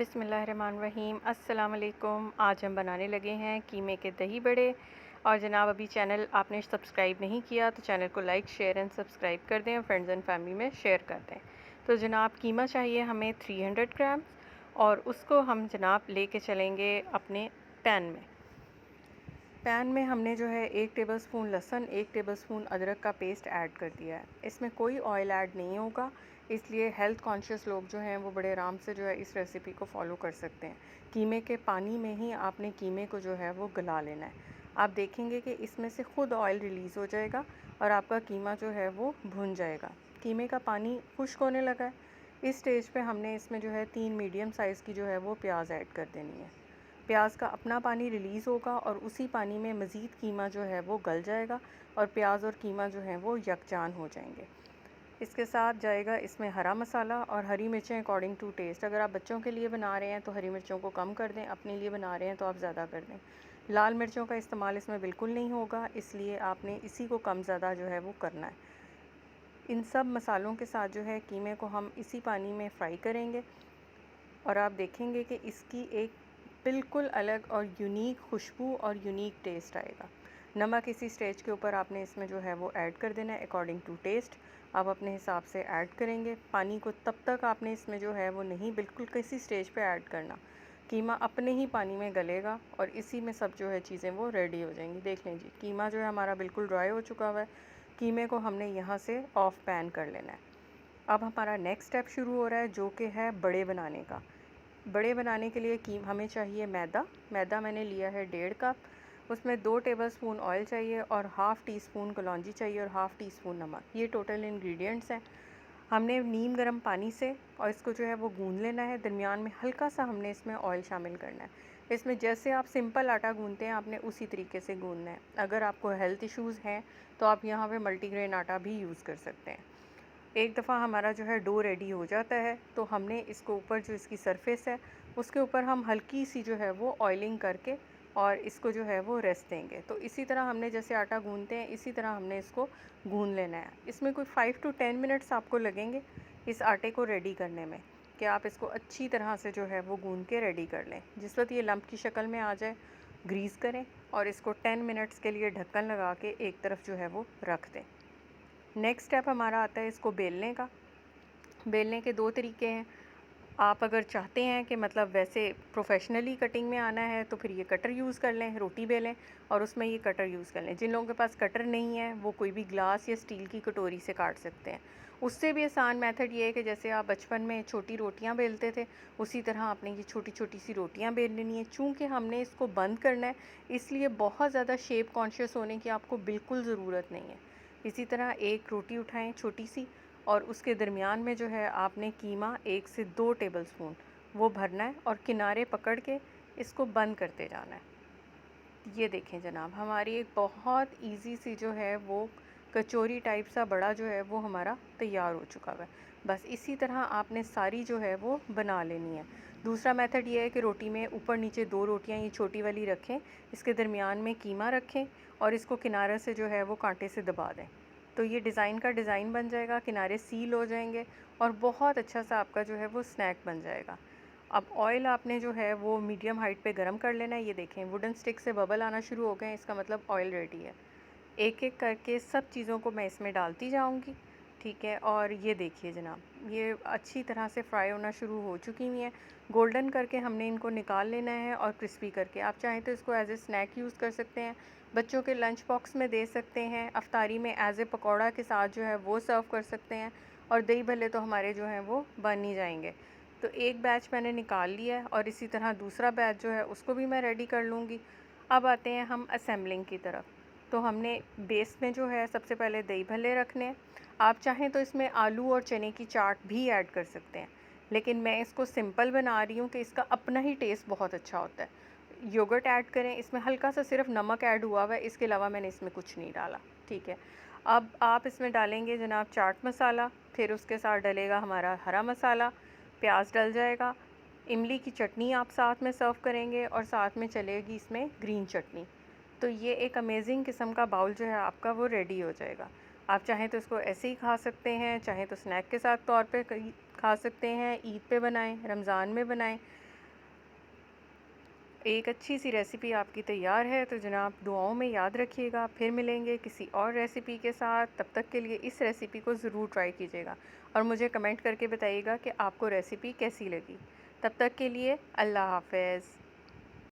बिस्मिल्लाहिर्रहमानिर्रहीम। अस्सलाम वालेकुम। आज हम बनाने लगे हैं कीमे के दही बड़े। और जनाब, अभी चैनल आपने सब्सक्राइब नहीं किया तो चैनल को लाइक शेयर एंड सब्सक्राइब कर दें और फ्रेंड्स एंड फैमिली में शेयर कर दें। तो जनाब, कीमा चाहिए हमें 300 ग्राम और उसको हम जनाब लेके चलेंगे अपने पैन में। पैन में हमने जो है 1 टेबलस्पून लहसुन, 1 टेबलस्पून अदरक का पेस्ट ऐड कर दिया है। इसमें कोई ऑयल ऐड नहीं होगा, इसलिए हेल्थ कॉन्शियस लोग जो हैं वो बड़े आराम से जो है इस रेसिपी को फॉलो कर सकते हैं। कीमे के पानी में ही आपने कीमे को जो है वो गला लेना है। आप देखेंगे कि इसमें से ख़ुद ऑयल रिलीज़ हो जाएगा और आपका कीमा जो है वो भुन जाएगा। कीमे का पानी खुश्क होने लगा है। इस स्टेज पे हमने इसमें जो है 3 मीडियम साइज़ की जो है वो प्याज ऐड कर देनी है। प्याज का अपना पानी रिलीज़ होगा और उसी पानी में मज़ीद कीमा जो है वो गल जाएगा और प्याज और कीमा जो है वो यकजान हो जाएंगे। इसके साथ जाएगा इसमें हरा मसाला और हरी मिर्चें अकॉर्डिंग टू टेस्ट। अगर आप बच्चों के लिए बना रहे हैं तो हरी मिर्चों को कम कर दें, अपने लिए बना रहे हैं तो आप ज़्यादा कर दें। लाल मिर्चों का इस्तेमाल इसमें बिल्कुल नहीं होगा, इसलिए आपने इसी को कम ज़्यादा जो है वो करना है। इन सब मसालों के साथ जो है कीमे को हम इसी पानी में फ्राई करेंगे और आप देखेंगे कि इसकी एक बिल्कुल अलग और यूनिक खुशबू और यूनिक टेस्ट आएगा। नमक इसी स्टेज के ऊपर आपने इसमें जो है वो ऐड कर देना है अकॉर्डिंग टू टेस्ट। आप अपने हिसाब से ऐड करेंगे। पानी को तब तक आपने इसमें जो है वो नहीं बिल्कुल किसी स्टेज पे ऐड करना। कीमा अपने ही पानी में गलेगा और इसी में सब जो है चीज़ें वो रेडी हो जाएंगी। देख लें जी, कीमा जो है हमारा बिल्कुल ड्राई हो चुका हुआ है। कीमे को हमने यहाँ से ऑफ पैन कर लेना है। अब हमारा नेक्स्ट स्टेप शुरू हो रहा है, जो कि है बड़े बनाने का। बड़े बनाने के लिए हमें चाहिए मैदा मैंने लिया है 1.5 कप। उसमें 2 टेबलस्पून ऑयल चाहिए और हाफ़ टी स्पून कलौंजी चाहिए और हाफ़ टी स्पून नमक। ये टोटल इंग्रेडिएंट्स हैं। हमने नीम गर्म पानी से और इसको जो है वो गूंद लेना है। दरमियान में हल्का सा हमने इसमें ऑयल शामिल करना है। इसमें जैसे आप सिंपल आटा गूंदते हैं आपने उसी तरीके से गूंदना है। अगर आपको हेल्थ इश्यूज़ हैं तो आप यहाँ पे मल्टीग्रेन आटा भी यूज़ कर सकते हैं। एक दफ़ा हमारा जो है डो रेडी हो जाता है तो हमने इसको ऊपर जो इसकी सरफेस है उसके ऊपर हम हल्की सी जो है वो ऑयलिंग करके और इसको जो है वो रेस्ट देंगे। तो इसी तरह हमने जैसे आटा गूंदते हैं इसी तरह हमने इसको गूंद लेना है। इसमें कोई 5 to 10 मिनट्स आपको लगेंगे इस आटे को रेडी करने में, कि आप इसको अच्छी तरह से जो है वो गूंद के रेडी कर लें। जिस वक्त ये लंप की शक्ल में आ जाए ग्रीस करें और इसको 10 मिनट्स के लिए ढक्कन लगा के एक तरफ जो है वो रख दें। नेक्स्ट स्टेप हमारा आता है इसको बेलने का। बेलने के 2 तरीके हैं। आप अगर चाहते हैं कि मतलब वैसे प्रोफेशनली कटिंग में आना है तो फिर ये कटर यूज़ कर लें, रोटी बेलें और उसमें ये कटर यूज़ कर लें। जिन लोगों के पास कटर नहीं है वो कोई भी ग्लास या स्टील की कटोरी से काट सकते हैं। उससे भी आसान मेथड ये है कि जैसे आप बचपन में छोटी रोटियां बेलते थे उसी तरह आपने ये छोटी छोटी सी रोटियां बेल लेनी है। चूँकि हमने इसको बंद करना है इसलिए बहुत ज़्यादा शेप कॉन्शियस होने की आपको बिल्कुल ज़रूरत नहीं है। इसी तरह एक रोटी उठाएं छोटी सी और उसके दरमियान में जो है आपने कीमा 1 से 2 टेबलस्पून वो भरना है और किनारे पकड़ के इसको बंद करते जाना है। ये देखें जनाब, हमारी एक बहुत इजी सी जो है वो कचौरी टाइप सा बड़ा जो है वो हमारा तैयार हो चुका है। बस इसी तरह आपने सारी जो है वो बना लेनी है। दूसरा मेथड ये है कि रोटी में ऊपर नीचे 2 रोटियां ये छोटी वाली रखें, इसके दरमियान में कीमा रखें और इसको किनारे से जो है वो कांटे से दबा दें। तो ये डिज़ाइन का डिज़ाइन बन जाएगा, किनारे सील हो जाएंगे और बहुत अच्छा सा आपका जो है वो स्नैक बन जाएगा। अब ऑयल आपने जो है वो मीडियम हाइट पे गरम कर लेना है। ये देखें वुडन स्टिक से बबल आना शुरू हो गए हैं, इसका मतलब ऑयल रेडी है। एक एक करके सब चीज़ों को मैं इसमें डालती जाऊंगी, ठीक है। और ये देखिए जनाब, ये अच्छी तरह से फ्राई होना शुरू हो चुकी हुई हैं। गोल्डन करके हमने इनको निकाल लेना है और क्रिस्पी करके। आप चाहें तो इसको एज ए स्नैक यूज़ कर सकते हैं, बच्चों के लंच बॉक्स में दे सकते हैं, अफ्तारी में एज ए पकौड़ा के साथ जो है वो सर्व कर सकते हैं और दही भल्ले तो हमारे जो हैं वो बन ही जाएंगे। तो एक बैच मैंने निकाल लिया है और इसी तरह दूसरा बैच जो है उसको भी मैं रेडी कर लूँगी। अब आते हैं हम असेंबलिंग की तरफ। तो हमने बेस में जो है सबसे पहले दही भल्ले रखने हैं। आप चाहें तो इसमें आलू और चने की चाट भी ऐड कर सकते हैं, लेकिन मैं इसको सिंपल बना रही हूँ कि इसका अपना ही टेस्ट बहुत अच्छा होता है। योगर्ट ऐड करें, इसमें हल्का सा सिर्फ नमक ऐड हुआ हुआ है, इसके अलावा मैंने इसमें कुछ नहीं डाला, ठीक है। अब आप इसमें डालेंगे जनाब चाट मसाला, फिर उसके साथ डलेगा हमारा हरा मसाला, प्याज डल जाएगा, इमली की चटनी आप साथ में सर्व करेंगे और साथ में चलेगी इसमें ग्रीन चटनी। तो ये एक अमेजिंग किस्म का बाउल जो है आपका वो रेडी हो जाएगा। आप चाहें तो इसको ऐसे ही खा सकते हैं, चाहें तो स्नैक के साथ तौर पे खा सकते हैं, ईद पे बनाएं, रमज़ान में बनाएं। एक अच्छी सी रेसिपी आपकी तैयार है। तो जनाब दुआओं में याद रखिएगा। फिर मिलेंगे किसी और रेसिपी के साथ। तब तक के लिए इस रेसिपी को ज़रूर ट्राई कीजिएगा और मुझे कमेंट करके बताइएगा कि आपको रेसिपी कैसी लगी। तब तक के लिए अल्लाह हाफ़िज़।